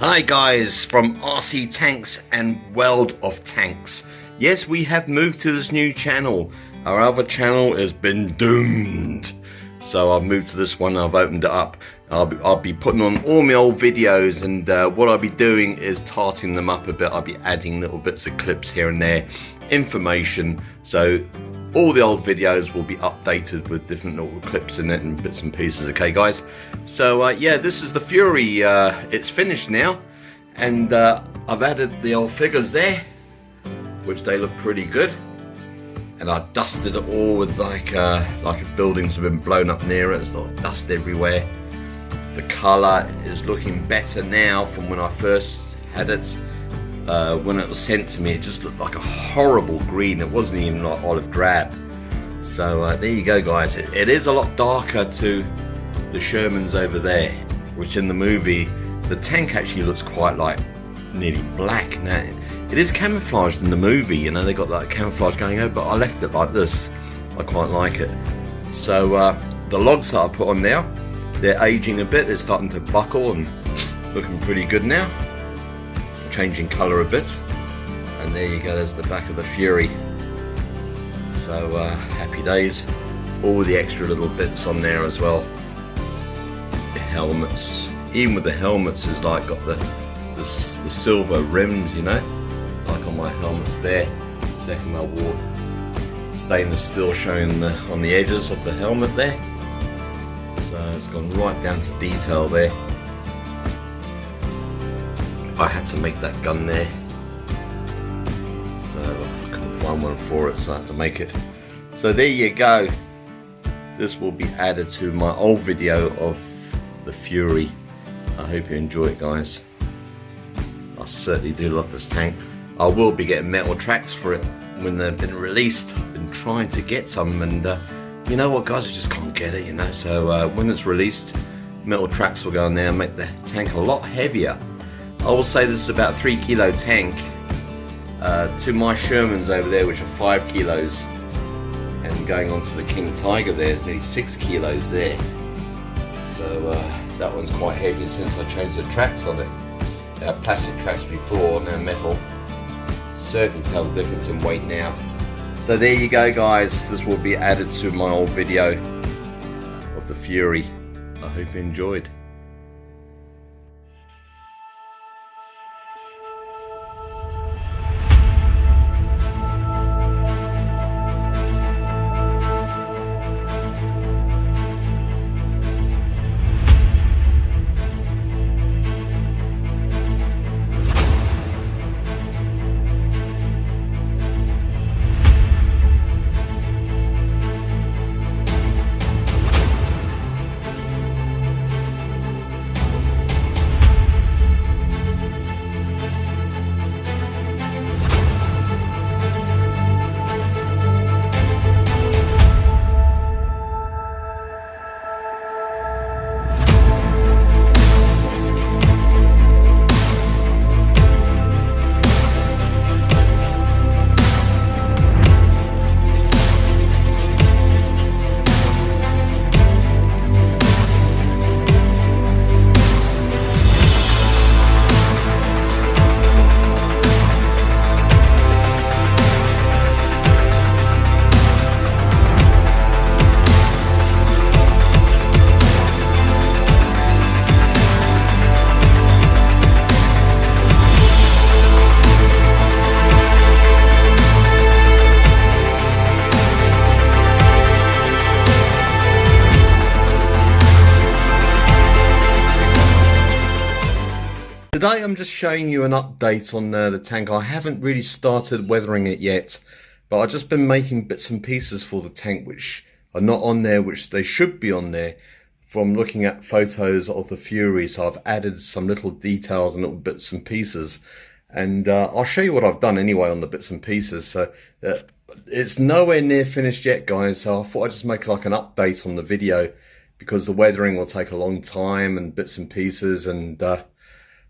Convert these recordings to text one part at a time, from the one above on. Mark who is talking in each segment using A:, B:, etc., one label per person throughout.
A: Hi guys from RC Tanks and World of Tanks. Yes, we have moved to this new channel. Our other channel has been doomed. So I've moved to this one, I've opened it up. I'll be putting on all my old videos, and what I'll be doing is tarting them up a bit. I'll be adding little bits of clips here and there, information. So all the old videos will be updated with different little clips in it and bits and pieces, okay guys? So yeah, this is the Fury. It's finished now, and I've added the old figures there, which they look pretty good. And I dusted it all with like if buildings have been blown up near it, there's a lot of dust everywhere. The colour is looking better now from when I first had it. When it was sent to me, it just looked like a horrible green. It wasn't even like olive drab. So there you go guys. It is a lot darker to the Shermans over there, which in the movie the tank actually looks quite like nearly black. Now it is camouflaged in the movie, you know, they got that camouflage going over, but I left it like this. I quite like it. So the logs that I put on now, they're aging a bit, they're starting to buckle and looking pretty good now. Changing colour a bit, and there you go, there's the back of the Fury. So happy days. All the extra little bits on there as well. The helmets, even with the helmets, is like got the silver rims, you know, like on my helmets there. Second World War stainless steel showing on the edges of the helmet there. So it's gone right down to detail there. I had to make that gun there, so I couldn't find one for it, so I had to make it. So there you go. This will be added to my old video of the Fury. I hope you enjoy it guys. I certainly do love this tank. I will be getting metal tracks for it when they've been released. I've been trying to get some, and you know what guys, I just can't get it, you know. So when it's released, metal tracks will go in there and make the tank a lot heavier. I will say this is about a 3 kilo tank to my Shermans over there, which are 5 kilos, and going on to the King Tiger there is nearly 6 kilos there. So that one's quite heavy since I changed the tracks on it. Plastic tracks before, now metal. Certainly tell the difference in weight now. So there you go guys, this will be added to my old video of the Fury. I hope you enjoyed. Today I'm just showing you an update on the tank. I haven't really started weathering it yet, but I've just been making bits and pieces for the tank which are not on there, which they should be on there from looking at photos of the Fury. So I've added some little details and little bits and pieces, and I'll show you what I've done anyway on the bits and pieces. So it's nowhere near finished yet guys, so I thought I'd just make like an update on the video, because the weathering will take a long time and bits and pieces, and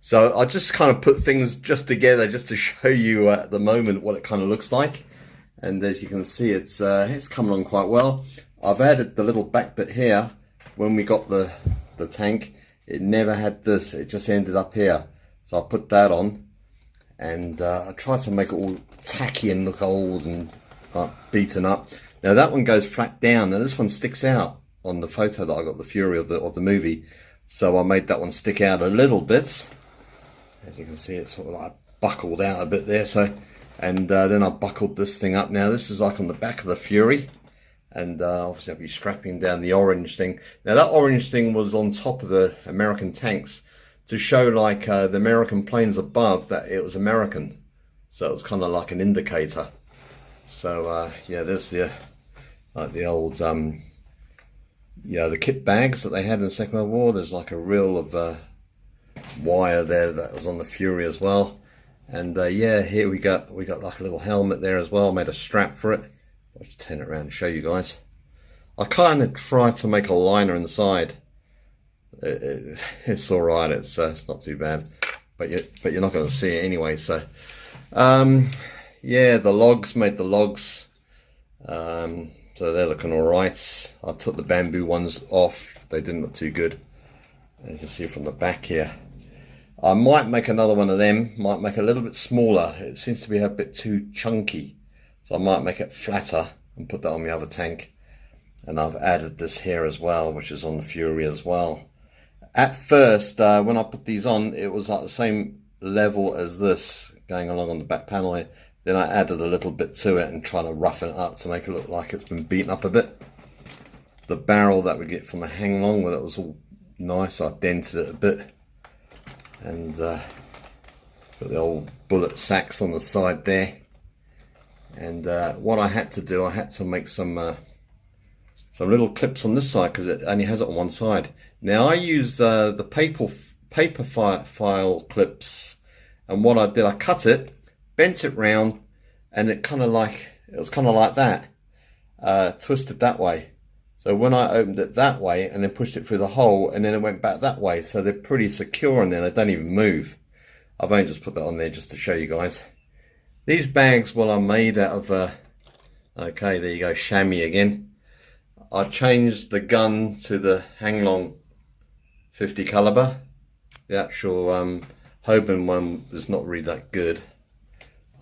A: so I just kind of put things just together just to show you at the moment what it kind of looks like. And as you can see, it's come along quite well. I've added the little back bit here. When we got the tank, it never had this, it just ended up here. So I put that on, and I tried to make it all tacky and look old and beaten up. Now that one goes flat down. Now this one sticks out on the photo that I got, the Fury of the movie. So I made that one stick out a little bit. As you can see, it's sort of like buckled out a bit there. So, and then I buckled this thing up. Now this is like on the back of the Fury, and obviously I'll be strapping down the orange thing. Now that orange thing was on top of the American tanks to show like the American planes above that it was American. So it was kind of like an indicator. So yeah, there's the like the old yeah, the kit bags that they had in the Second World War. There's like a reel of wire there that was on the Fury as well. And yeah, here we got like a little helmet there as well. I made a strap for it. I'll just turn it around and show you guys. I kind of tried to make a liner inside. It's all right. It's not too bad, but you're not going to see it anyway. So yeah, the logs, made the logs. So they're looking all right. I took the bamboo ones off. They didn't look too good. As you can see from the back here. I might make another one of them. Might make it a little bit smaller. It seems to be a bit too chunky. So I might make it flatter and put that on the other tank. And I've added this here as well, which is on the Fury as well. At first, when I put these on, it was like the same level as this going along on the back panel here. Then I added a little bit to it and trying to roughen it up to make it look like it's been beaten up a bit. The barrel that we get from the hang-long, well, it was all nice. I dented it a bit. And got the old bullet sacks on the side there. And what I had to do, I had to make some little clips on this side because it only has it on one side. Now I use the paper file clips, and what I did, I cut it, bent it round, and it was kind of like that, twisted that way. So when I opened it that way and then pushed it through the hole, and then it went back that way, so they're pretty secure in there. They don't even move. I've only just put that on there just to show you guys. These bags, well, are made out of okay, there you go, chamois again. I changed the gun to the Hang-Long 50 caliber. The actual HOOBEN one is not really that good.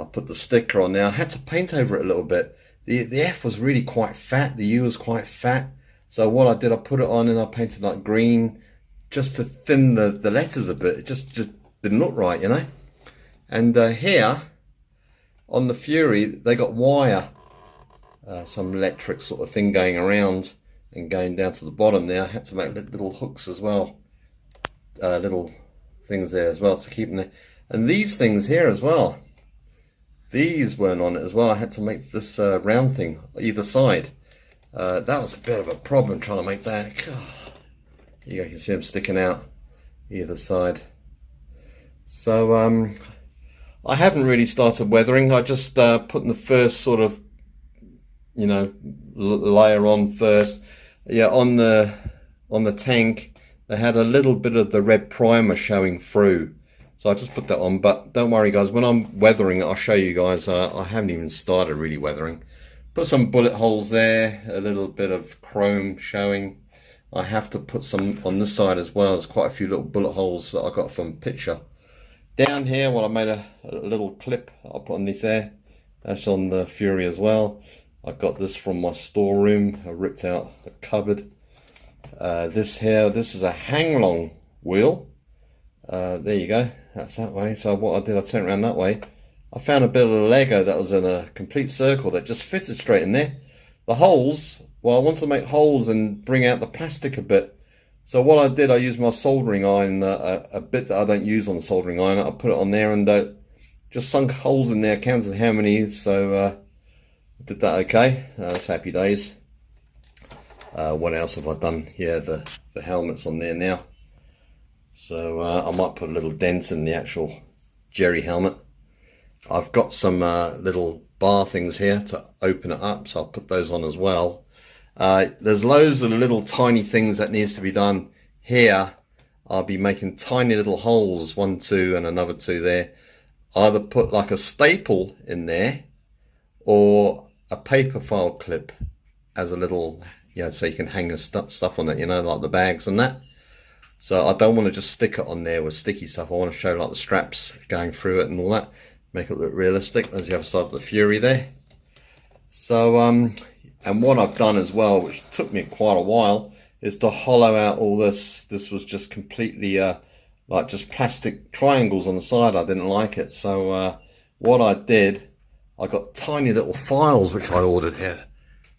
A: I put the sticker on there. I had to paint over it a little bit. The F was really quite fat. The U was quite fat. So what I did, I put it on and I painted like green just to thin the letters a bit. It just didn't look right, you know. And here on the Fury, they got wire. Some electric sort of thing going around and going down to the bottom there. I had to make little hooks as well. Little things there as well to keep them there. And these things here as well. These weren't on it as well. I had to make this round thing either side. That was a bit of a problem trying to make that. You can see them sticking out either side. So I haven't really started weathering. I just putting the first sort of, you know, layer on first. Yeah, on the tank they had a little bit of the red primer showing through. So I just put that on, but don't worry guys, when I'm weathering it, I'll show you guys. I haven't even started really weathering. Put some bullet holes there, a little bit of chrome showing. I have to put some on this side as well. There's quite a few little bullet holes that I got from picture. Down here, well, I made a little clip I'll put underneath there. That's on the Fury as well. I got this from my storeroom. I ripped out the cupboard. This is a Hang-Long wheel. There you go. That's that way. So what I did, I turned around that way. I found a bit of Lego that was in a complete circle that just fitted straight in there. The holes, well, I wanted to make holes and bring out the plastic a bit. So what I did, I used my soldering iron, a bit that I don't use on the soldering iron. I put it on there and just sunk holes in there, counted how many. So I did that okay. That's happy days. What else have I done? Yeah, the helmet's on there now. So I might put a little dent in the actual Jerry helmet. I've got some little bar things here to open it up, so I'll put those on as well. There's loads of little tiny things that needs to be done here. I'll be making tiny little holes, 1, 2 and another 2 there. Either put like a staple in there or a paper file clip as a little, yeah, so you can hang your stuff on it, you know, like the bags and that. So I don't want to just stick it on there with sticky stuff. I want to show like the straps going through it and all that, make it look realistic. There's the other side of the Fury there. So and what I've done as well, which took me quite a while, is to hollow out all this. This was just completely like just plastic triangles on the side. I didn't like it, so what I did, I got tiny little files which I ordered here.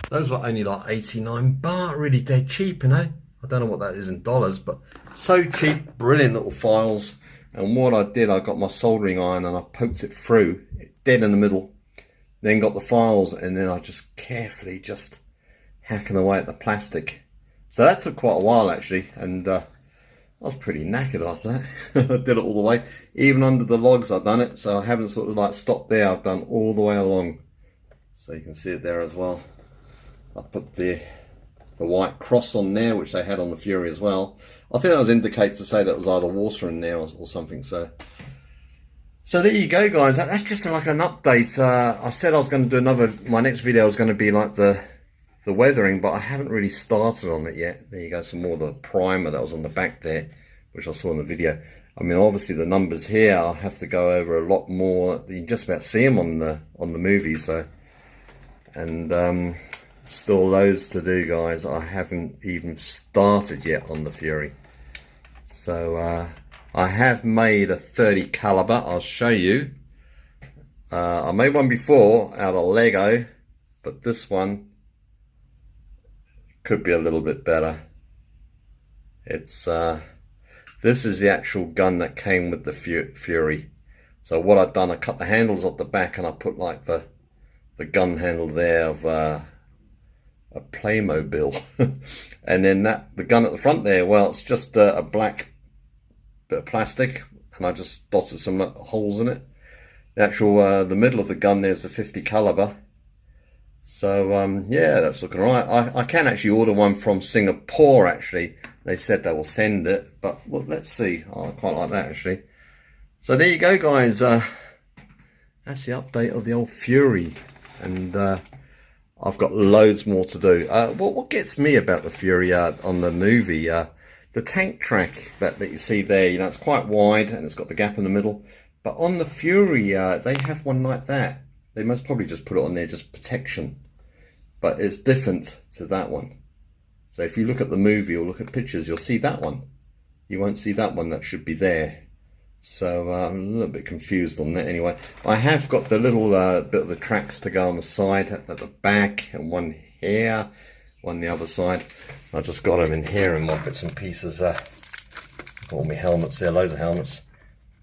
A: Those were only like 89 baht, really dead cheap, you know. I don't know what that is in dollars, but so cheap, brilliant little files. And what I did, I got my soldering iron and I poked it through, dead in the middle, then got the files, and then I just carefully just hacking away at the plastic. So that took quite a while actually, and I was pretty knackered after that. I did it all the way, even under the logs I've done it, so I haven't sort of like stopped there. I've done all the way along, so you can see it there as well. I put the white cross on there, which they had on the Fury as well. I think that was indicate to say that it was either water in there or something. So there you go, guys. That's just like an update. I said I was going to do my next video was going to be like the weathering, but I haven't really started on it yet. There you go, some more of the primer that was on the back there, which I saw in the video. I mean, obviously the numbers here, I'll have to go over a lot more. You can just about see them on the movie. So, and still loads to do, guys. I haven't even started yet on the Fury. So I have made a 30 caliber. I'll show you. I made one before out of Lego, but this one could be a little bit better. It's this is the actual gun that came with the Fury. So what I've done, I cut the handles off the back and I put like the gun handle there of a Playmobil. And then the gun at the front there, well, it's just a black bit of plastic, and I just dotted some holes in it. The actual the middle of the gun there's the 50 caliber. So yeah, that's looking alright. I can actually order one from Singapore actually. They said they will send it, but well, let's see. Oh, I quite like that actually. So there you go, guys. That's the update of the old Fury, and I've got loads more to do. What gets me about the Fury on the movie, the tank track that you see there, you know, it's quite wide and it's got the gap in the middle. But on the Fury, they have one like that. They most probably just put it on there just protection. But it's different to that one. So if you look at the movie or look at pictures, you'll see that one. You won't see that one that should be there. So I'm a little bit confused on that anyway. I have got the little bit of the tracks to go on the side at the back, and one here, one the other side. I just got them in here in my bits and pieces. Got all my helmets there, loads of helmets.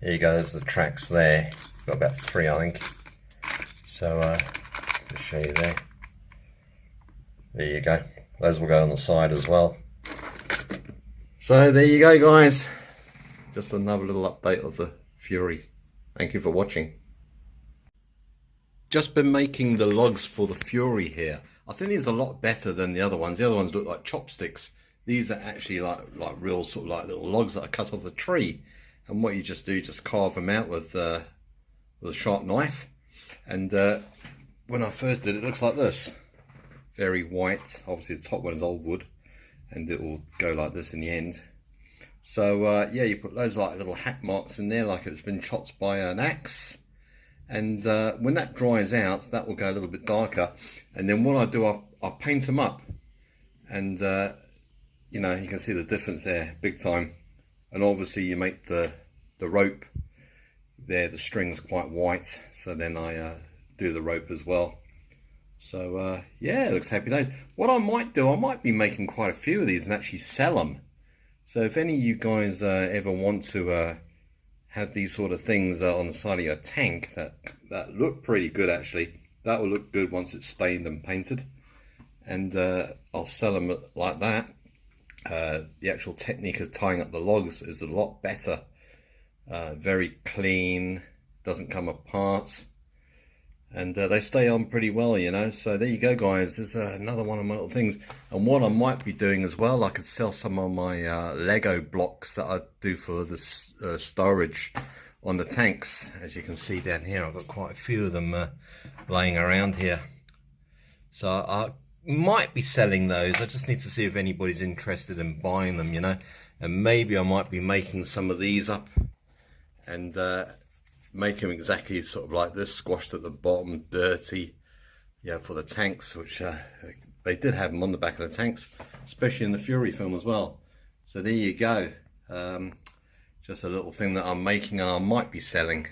A: Here you go, there's the tracks there. Got about 3 I think. So I'll show you there. There you go. Those will go on the side as well. So there you go, guys. Just another little update of the Fury. Thank you for watching. Just been making the logs for the Fury here. I think these are a lot better than the other ones. The other ones look like chopsticks. These are actually like real sort of like little logs that are cut off the tree. And what you just do, just carve them out with a sharp knife. And when I first did it, it looks like this. Very white. Obviously the top one is old wood, and it will go like this in the end. So yeah, you put loads of like little hack marks in there, like it's been chopped by an axe. And when that dries out, that will go a little bit darker. And then what I do, I paint them up. And you know, you can see the difference there, big time. And obviously you make the rope there, the string's quite white. So then I do the rope as well. So yeah, it looks happy days. What I might do, I might be making quite a few of these and actually sell them. So if any of you guys ever want to have these sort of things on the side of your tank that look pretty good actually, that will look good once it's stained and painted. And I'll sell them like that. The actual technique of tying up the logs is a lot better. Very clean, doesn't come apart. And they stay on pretty well, you know. So there you go, guys. There's another one of my little things. And what I might be doing as well, I could sell some of my Lego blocks that I do for the storage on the tanks. As you can see down here, I've got quite a few of them laying around here. So I might be selling those. I just need to see if anybody's interested in buying them, you know. and maybe I might be making some of these up and make them exactly sort of like this, squashed at the bottom, dirty, yeah, for the tanks, which they did have them on the back of the tanks, especially in the Fury film as well. So there you go, just a little thing that I'm making and I might be selling.